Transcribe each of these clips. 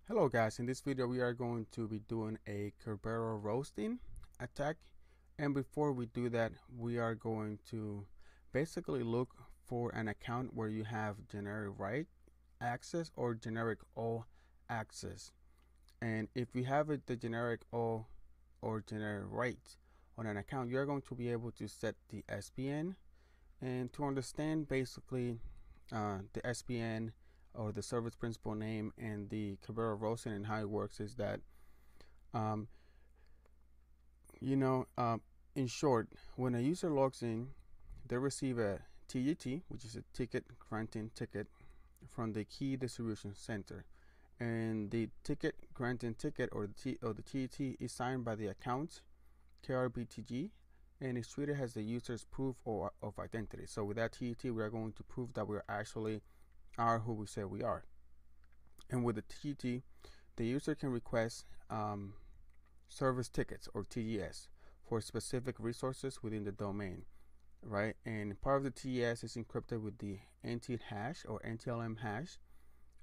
Hello guys, in this video we are going to be doing a Kerberoast attack, and before we do that we are going to basically look for an account where you have generic write access or generic all access. And if you have the generic all or generic write on an account, you're going to be able to set the SPN. And to understand basically the SPN or the service principal name and the Kerberoast and how it works is that um, in short, when a user logs in, they receive a TGT, which is a ticket granting ticket from the key distribution center, and the ticket granting ticket or the TGT is signed by the account KRBTG, and it's treated as the user's proof of identity. So with that TGT, we are going to prove that we actually are who we say we are. And with the TGT, the user can request service tickets or TGS for specific resources within the domain, right? And part of the TGS is encrypted with the NT hash or NTLM hash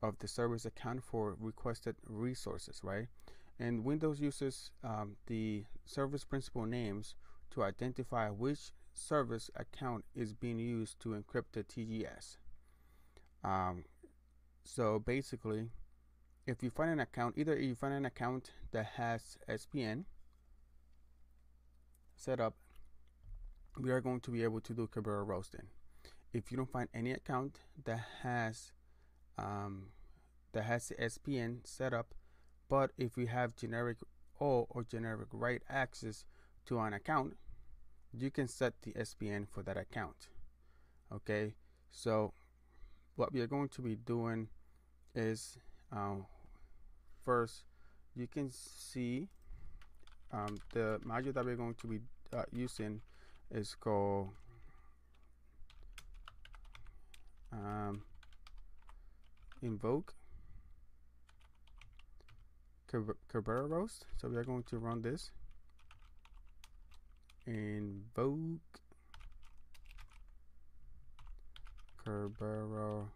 of the service account for requested resources, right? And Windows uses the service principal names to identify which service account is being used to encrypt the TGS. So basically, if you find an account, either you find an account that has SPN set up, we are going to be able to do Kerberoast. If you don't find any account that has the SPN set up, but if we have generic all or generic write access to an account, you can set the SPN for that account. Okay, so what we are going to be doing is first, you can see the module that we're going to be using is called invoke Kerberoast. So we are going to run this invoke Kerberoast.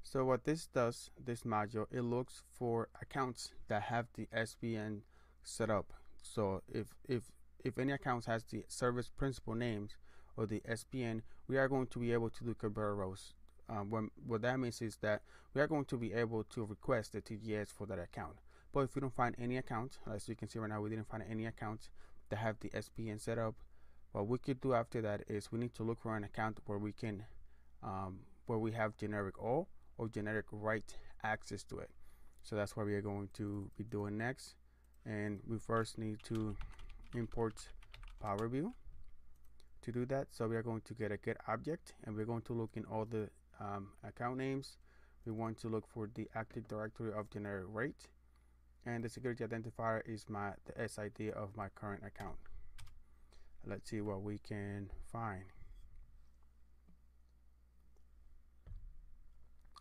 So what this does, this module, it looks for accounts that have the SPN set up. So if any account has the service principal names or the SPN, we are going to be able to do Kerberoast. What that means is that we are going to be able to request the TGS for that account. But if we don't find any account, as you can see right now, we didn't find any accounts that have the SPN set up. What we could do after that is we need to look for an account where we can where we have generic all or generic write access to it. So that's what we are going to be doing next. And we first need to import Power View to do that. So we are going to get a get object, and we're going to look in all the account names. We want to look for the active directory of generic write, and the security identifier is the SID of my current account. Let's see what we can find,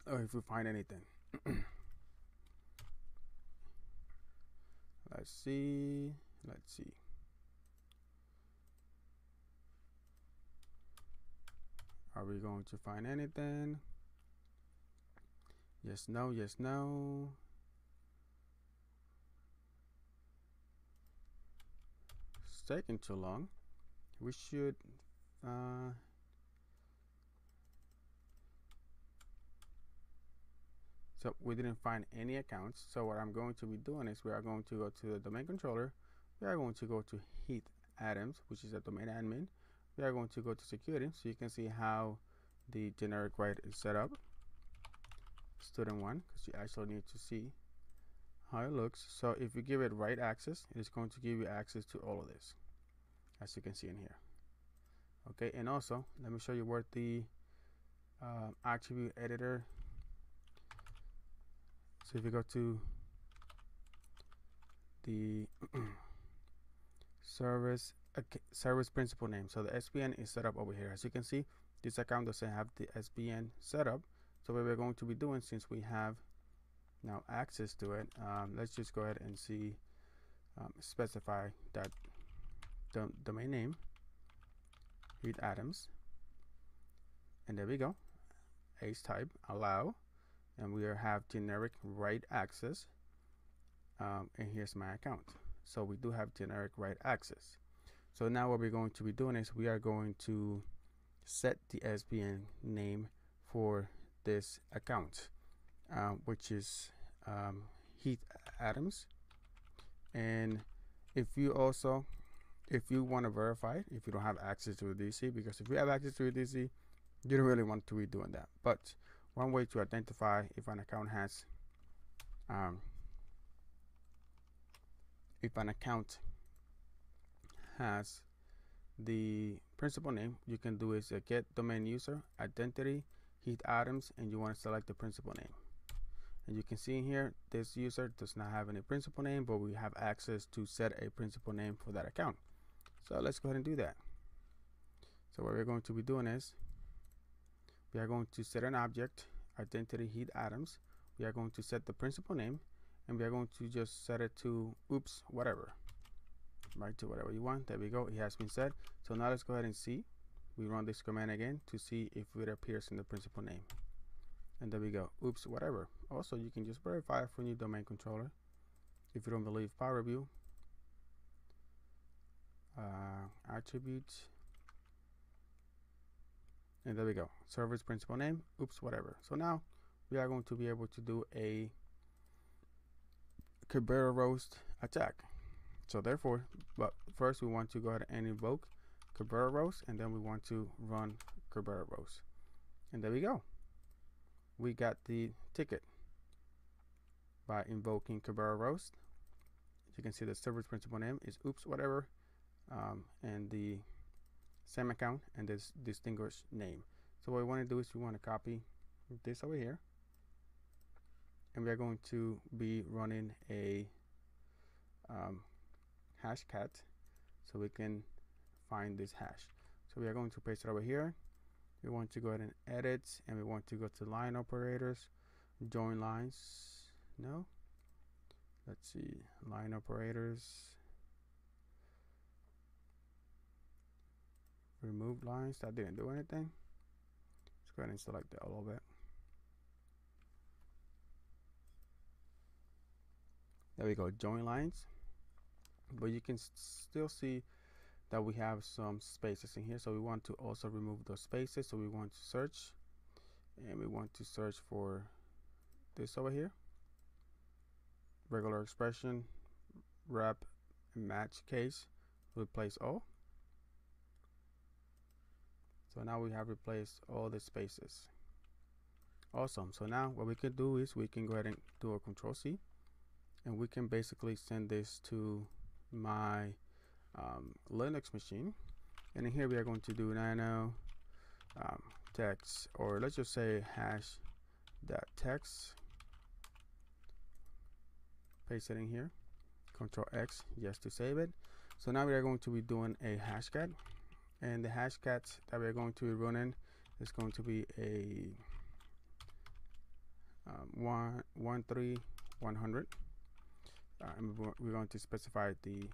or if we find anything. Let's see. Are we going to find anything? Yes, no, yes, no. It's taking too long. We should so we didn't find any accounts. So what I'm going to be doing is we are going to go to the domain controller. We are going to go to Heath Adams, which is a domain admin. We are going to go to security, so you can see how the generic write is set up. Student 1, because you actually need to see how it looks. So if you give it write access, it is going to give you access to all of this, as you can see in here. Okay, and also let me show you where the attribute editor. So if you go to the service principal name, so the SPN is set up over here. As you can see, this account doesn't have the SPN set up. So what we're going to be doing, since we have now access to it, let's just go ahead and see, specify that domain name, Heath Adams, and there we go. Ace type allow, and we have generic write access, and here's my account. So we do have generic write access. So now what we're going to be doing is we are going to set the SPN name for this account, which is Heath Adams. And if you want to verify it, if you don't have access to the DC, because if you have access to the DC, you don't really want to be doing that. But one way to identify if an account has the principal name, you can do is get domain user identity Heath Adams, and you want to select the principal name. And you can see in here, this user does not have any principal name, but we have access to set a principal name for that account. So let's go ahead and do that. So what we're going to be doing is we are going to set an object identity Heath Adams. We are going to set the principal name, and we are going to just set it to oops whatever, right, to whatever you want. There we go, it has been set. So now let's go ahead and see. We run this command again to see if it appears in the principal name, and there we go, oops whatever. Also, you can just verify from your domain controller if you don't believe Power View. Attributes, and there we go, service principal name, oops whatever. So now we are going to be able to do a Kerberoast attack. So therefore, but first we want to go ahead and invoke Kerberoast, and then we want to run Kerberoast, and there we go, we got the ticket by invoking Kerberoast. You can see the service principal name is oops whatever, and the same account and this distinguished name. So what we want to do is we want to copy this over here, and we are going to be running a hash cat so we can find this hash. So we are going to paste it over here. We want to go ahead and edit, and we want to go to line operators, join lines, no, let's see, line operators, remove lines. That didn't do anything. Let's go ahead and select that a little bit. There we go, join lines. But you can still see that we have some spaces in here, so we want to also remove those spaces. So we want to search, and we want to search for this over here, regular expression, wrap and match case, replace all. So now we have replaced all the spaces. Awesome. So now what we can do is we can go ahead and do a Control C, and we can basically send this to my Linux machine. And in here we are going to do nano text, or let's just say hash.text. Paste it in here. Control X, yes, to save it. So now we are going to be doing a hash cat, and the hash cat that we're going to be running is going to be a 13100. And we're going to specify the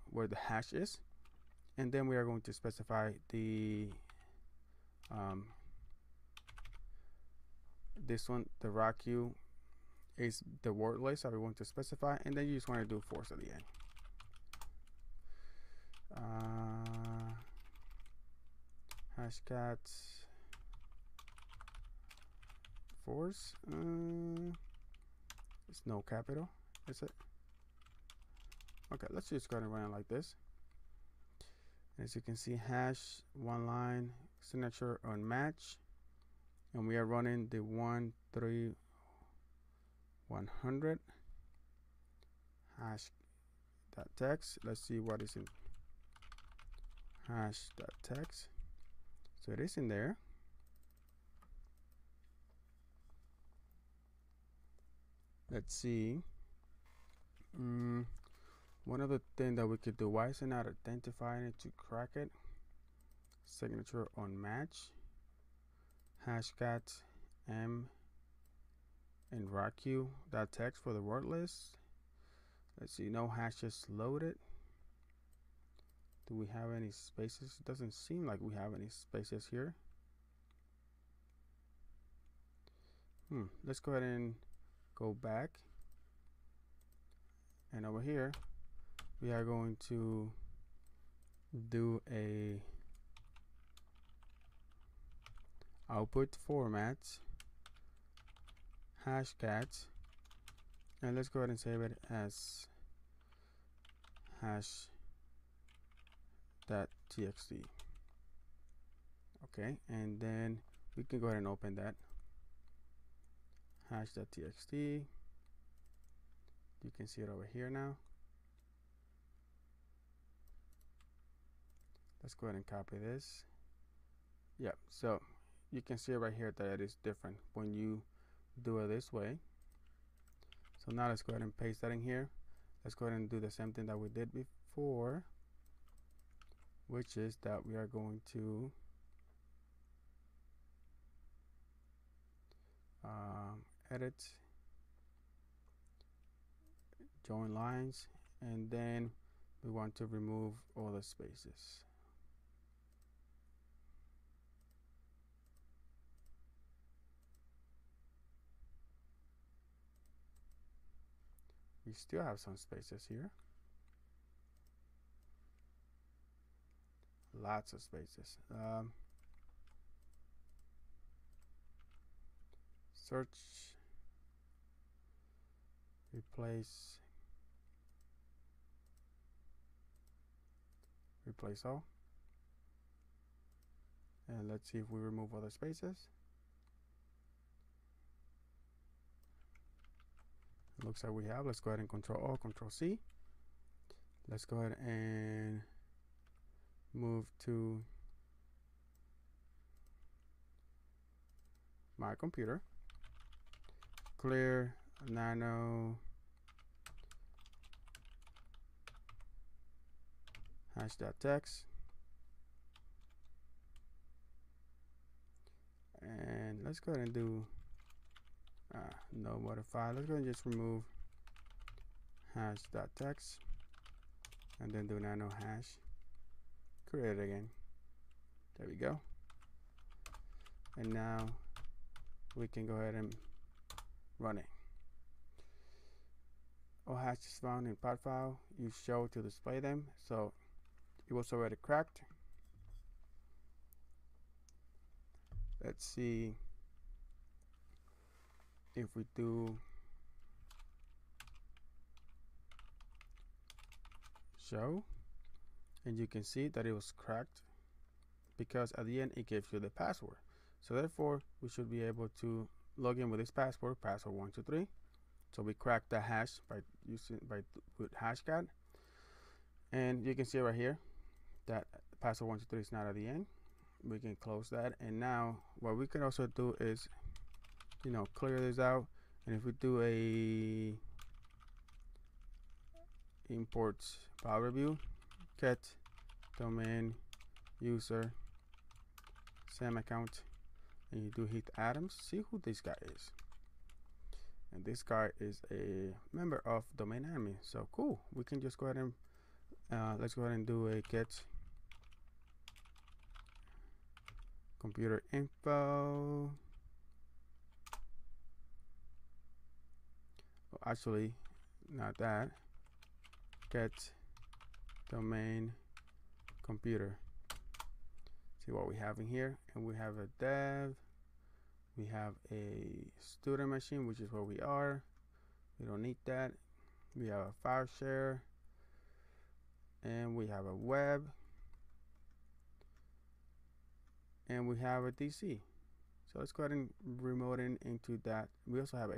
where the hash is, and then we are going to specify the this one, the RAQ is the word list that we want to specify, and then you just want to do force at the end. Hashcat force, it's no capital, is it? Okay, let's just go ahead and run it like this. As you can see, hash one line signature on match, and we are running the 13100 hash.text. Let's see what is in hash.text. So it is in there. Let's see. One other thing that we could do, why is it not identifying it to crack it? Signature on match, hashcat m and RAQ that text for the word list. Let's see, no hashes loaded. Do we have any spaces? It doesn't seem like we have any spaces here. Let's go ahead and go back, and over here we are going to do a output format hashcat, and let's go ahead and save it as hash.txt. Okay, and then we can go ahead and open that hash.txt. You can see it over here now. Let's go ahead and copy this. Yeah, so you can see right here that it is different when you do it this way. So now let's go ahead and paste that in here. Let's go ahead and do the same thing that we did before, which is that we are going to edit, join lines, and then we want to remove all the spaces. We still have some spaces here. Lots of spaces. Search, replace all. And let's see if we remove other spaces. It looks like we have. Let's go ahead and Control O, Control C. Let's go ahead and move to my computer. Clear nano hash.text, and let's go ahead and do no modify. Let's go ahead and just remove hash.text and then do nano hash. Create it again. There we go. And now we can go ahead and run it. All hashes found in part file, use show to display them. So it was already cracked. Let's see if we do show, and you can see that it was cracked because at the end it gives you the password. So therefore we should be able to log in with this password 123. So we cracked the hash by with hashcat, and you can see right here that password 123 is not at the end. We can close that, and now what we can also do is, you know, clear this out. And if we do a import power view, get domain user same account, and you do hit Adams, see who this guy is. And this guy is a member of domain admin. So cool, we can just go ahead and let's go ahead and do a get computer info. Oh, actually not that. Get domain computer. See what we have in here, and we have a dev, we have a student machine, which is where we are. We don't need that. We have a file share, and we have a web, and we have a DC. So let's go ahead and remote in into that. We also have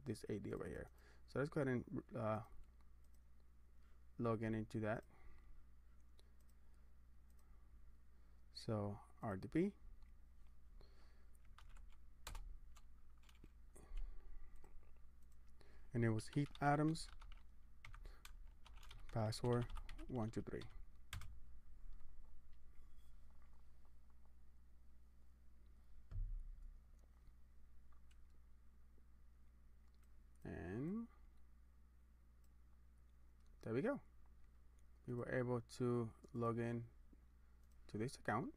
this AD over here. So let's go ahead and log in into that. So RDP, and it was Heath Adams, password 123. And there we go. We were able to log in to this account,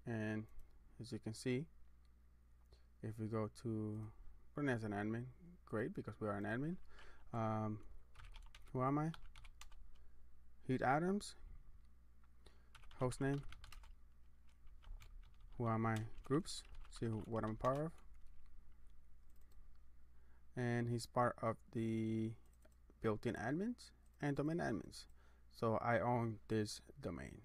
and as you can see, If we go to run as an admin, great, because we are an admin. Who am I? Heat Adams. Hostname. Who are my groups? See what I'm part of. And he's part of the built-in admins and domain admins. So I own this domain.